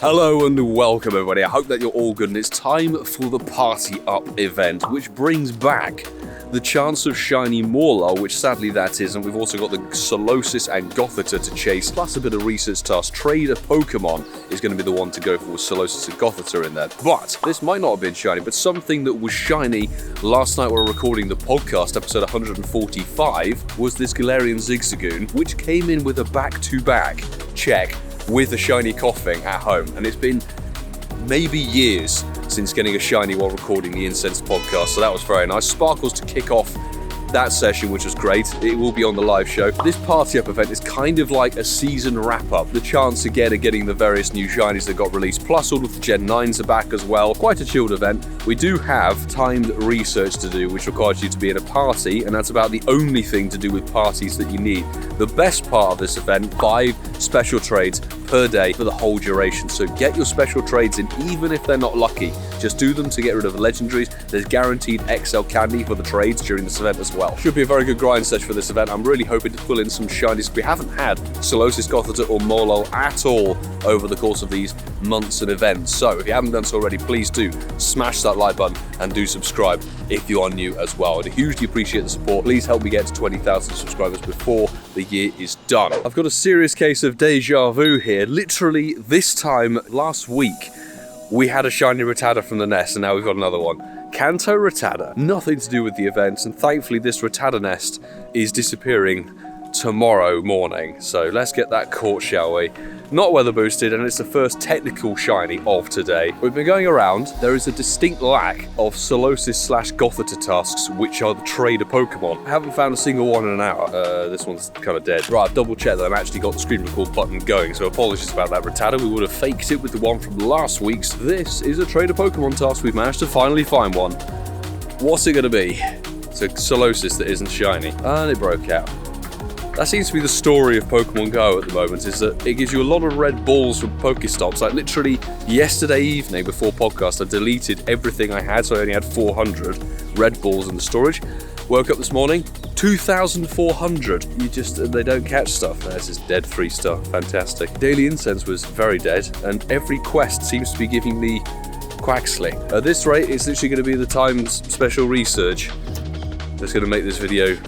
Hello and welcome everybody, I hope that you're all good and it's time for the Party Up event, which brings back the chance of Shiny Morelull, which sadly that isn't. We've also got the Solosis and Gothita to chase, plus a bit of research task. Trade a Pokémon is going to be the one to go for with Solosis and Gothita in there. But this might not have been shiny, but something that was shiny last night we were recording the podcast, episode 145, was this Galarian Zigzagoon, which came in with a back-to-back check with a shiny coughing at home, and it's been maybe years since getting a shiny while recording the Incense podcast, so that was very nice. Sparkles to kick off that session, which was great. It will be on the live show. This Party Up event is kind of like a season wrap-up, the chance again of getting the various new shinies that got released, plus all of the Gen 9s are back as well. Quite a chilled event. We do have timed research to do, which requires you to be in a party, and that's about the only thing to do with parties that you need. The best part of this event, 5 special trades per day for the whole duration, so get your special trades in even if they're not lucky. Just do them to get rid of the legendaries. There's guaranteed XL candy for the trades during this event as well. Should be a very good grind session for this event. I'm really hoping to pull in some shinies. We haven't had Solosis, Gothita or Morelull at all over the course of these months and events, so if you haven't done so already, please do smash that like button and do subscribe if you are new as well. I'd hugely appreciate the support. Please help me get to 20,000 subscribers before the year is done. I've got a serious case of deja vu here. Literally this time last week we had a shiny Rattata from the nest, and now we've got another one. Kanto Rattata, nothing to do with the events, and thankfully this Rattata nest is disappearing tomorrow morning, so let's get that caught, shall we? Not weather boosted, and it's the first technical shiny of today. We've been going around. There is a distinct lack of Solosis/Gothita tasks, which are the trader Pokemon. I haven't found a single one in an hour. This one's kind of dead. Right, I've double checked that I've actually got the screen record button going, so apologies about that, Rattata. We would have faked it with the one from last week's. This is a trader Pokemon task. We've managed to finally find one. What's it going to be? It's a Solosis that isn't shiny, and it broke out. That seems to be the story of Pokemon Go at the moment, is that it gives you a lot of red balls from Pokestops. Like literally yesterday evening before podcast, I deleted everything I had, so I only had 400 red balls in the storage. Woke up this morning, 2,400. They don't catch stuff. This is dead 3-star, fantastic. Daily Incense was very dead, and every quest seems to be giving me Quaxley. At this rate, it's literally going to be the timed special research that's going to make this video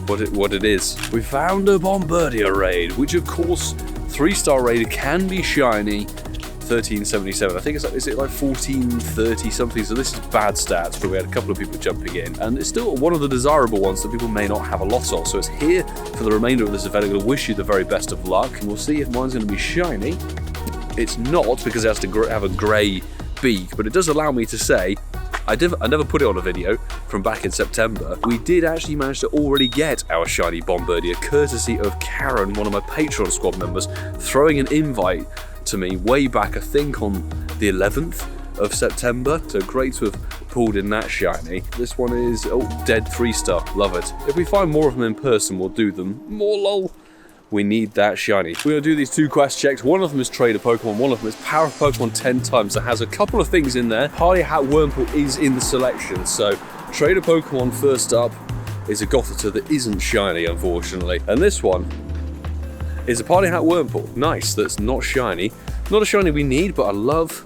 what it is. We found a Bombardier raid, which of course 3-star raid can be shiny. 1377. I think is it like 1430 something, so this is bad stats, but we had a couple of people jumping in, and it's still one of the desirable ones that people may not have a lot of, so it's here for the remainder of this event. I'm going to wish you the very best of luck, and we'll see if mine's going to be shiny. It's not, because it has to have a grey beak, but it does allow me to say I never put it on a video from back in September. We did actually manage to already get our shiny Bombardier, courtesy of Karen, one of my Patreon squad members, throwing an invite to me way back, I think on the 11th of September. So great to have pulled in that shiny. This one is, dead 3-star, love it. If we find more of them in person, we'll do them. More lol. We need that shiny. We're going to do these 2 quest checks. One of them is Trader Pokemon, one of them is Power Pokemon 10 times. That has a couple of things in there. Party Hat Wurmple is in the selection, so Trader Pokemon first up is a Gothita that isn't shiny, unfortunately. And this one is a Party Hat Wurmple. Nice, that's not shiny. Not a shiny we need, but I love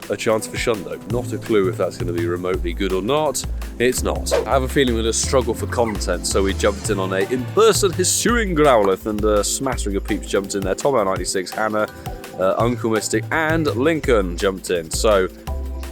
a chance for Shundo. Not a clue if that's going to be remotely good or not. It's not. I have a feeling we're going to struggle for content, so we jumped in on a in-person Hisuian Growlithe, and a smattering of peeps jumped in there. Tomo96, Hannah, Uncle Mystic, and Lincoln jumped in. So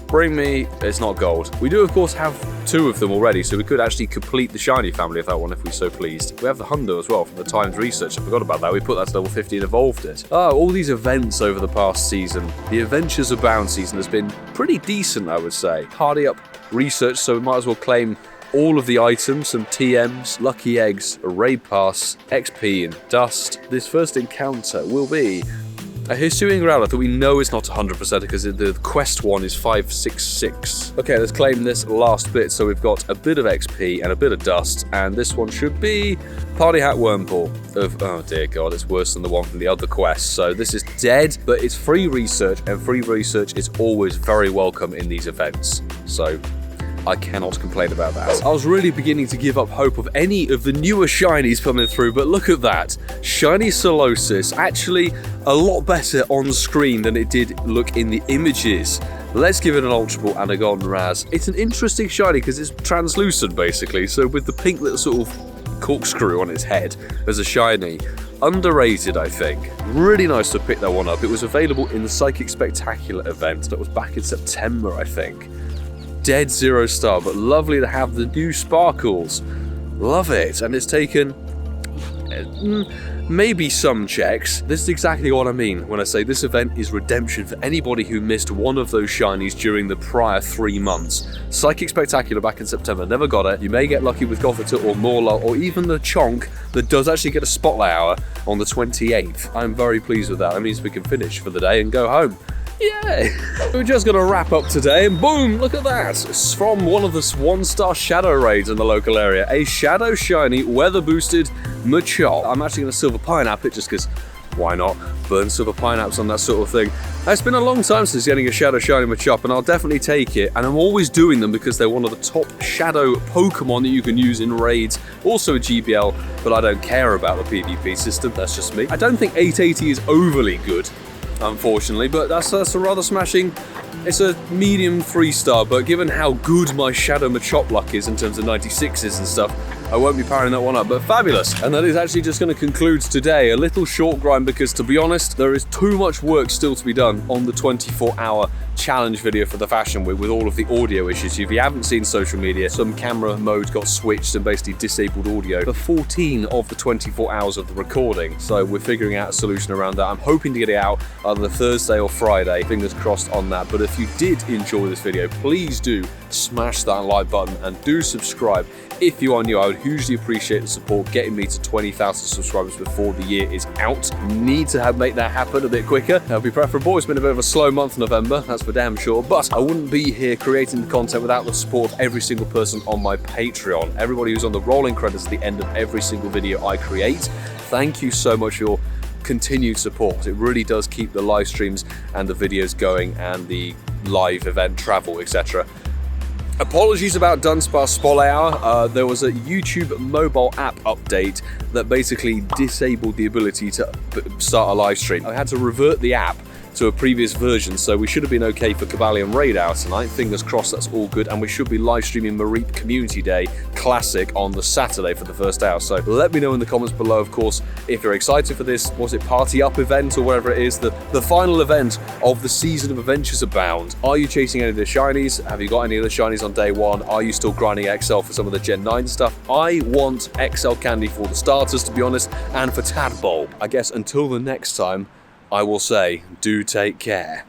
bring me, it's not gold. We do of course have 2 of them already, so we could actually complete the shiny family of that one if we're so pleased. We have the Hundo as well from the Times research. I forgot about that. We put that to level 50 and evolved it. All these events over the past season. The Adventures Abound season has been pretty decent, I would say. Party Up research, so we might as well claim all of the items, some TMs, lucky eggs, a raid pass, XP and dust. This first encounter will be a Hisuian Growlithe that we know is not 100% because the quest one is 566. Okay, let's claim this last bit. So we've got a bit of XP and a bit of dust, and this one should be Party Hat Wurmple of, oh dear god, it's worse than the one from the other quest. So this is dead, but it's free research, and free research is always very welcome in these events. So I cannot complain about that. I was really beginning to give up hope of any of the newer shinies coming through, but look at that. Shiny Solosis, actually a lot better on screen than it did look in the images. Let's give it an Ultra Ball and a Golden Raz. It's an interesting shiny because it's translucent basically, so with the pink little sort of corkscrew on its head as a shiny. Underrated, I think. Really nice to pick that one up. It was available in the Psychic Spectacular event that was back in September, I think. Dead 0 star, but lovely to have the new sparkles. Love it. And it's taken maybe some checks. This is exactly what I mean when I say this event is redemption for anybody who missed one of those shinies during the prior 3 months. Psychic Spectacular back in September, never got it. You may get lucky with Gothita or Morelull or even the LeChonk that does actually get a spotlight hour on the 28th. I'm very pleased with that. That means we can finish for the day and go home. Yay! We're just going to wrap up today and boom, look at that. It's from one of the 1-star shadow raids in the local area. A Shadow Shiny Weather Boosted Machop. I'm actually going to Silver Pineapple it just because why not? Burn Silver Pineapples on that sort of thing. It's been a long time since getting a Shadow Shiny Machop and I'll definitely take it. And I'm always doing them because they're one of the top Shadow Pokemon that you can use in raids. Also a GBL, but I don't care about the PvP system. That's just me. I don't think 880 is overly good, unfortunately, but that's a rather smashing. It's a medium 3-star, but given how good my Shadow Machop luck is in terms of 96s and stuff, I won't be powering that one up, but fabulous. And that is actually just going to conclude today. A little short grind because, to be honest, there is too much work still to be done on the 24-hour challenge video for the Fashion Week with all of the audio issues. If you haven't seen social media, some camera modes got switched and basically disabled audio for 14 of the 24 hours of the recording. So we're figuring out a solution around that. I'm hoping to get it out either Thursday or Friday. Fingers crossed on that. But if you did enjoy this video, please do smash that like button and do subscribe. If you are new, I would hugely appreciate the support getting me to 20,000 subscribers before the year is out. Need to make that happen a bit quicker. That would be preferable. It's been a bit of a slow month, November, that's for damn sure. But I wouldn't be here creating the content without the support of every single person on my Patreon. Everybody who's on the rolling credits at the end of every single video I create. Thank you so much for your continued support. It really does keep the live streams and the videos going and the live event travel, etc. Apologies about Dunsparce Spotlight Hour. There was a YouTube mobile app update that basically disabled the ability to start a live stream. I had to revert the app to a previous version, so we should have been okay for Paldean Raid Hour tonight. Fingers crossed that's all good, and we should be live streaming Mareep Community Day Classic on the Saturday for the first hour. So let me know in the comments below, of course, if you're excited for this, was it Party Up event or whatever it is, the final event of the season of Adventures Abound. Are you chasing any of the shinies? Have you got any of the shinies on day one? Are you still grinding XL for some of the Gen 9 stuff? I want XL candy for the starters, to be honest, and for Tadpole. I guess until the next time, I will say, do take care.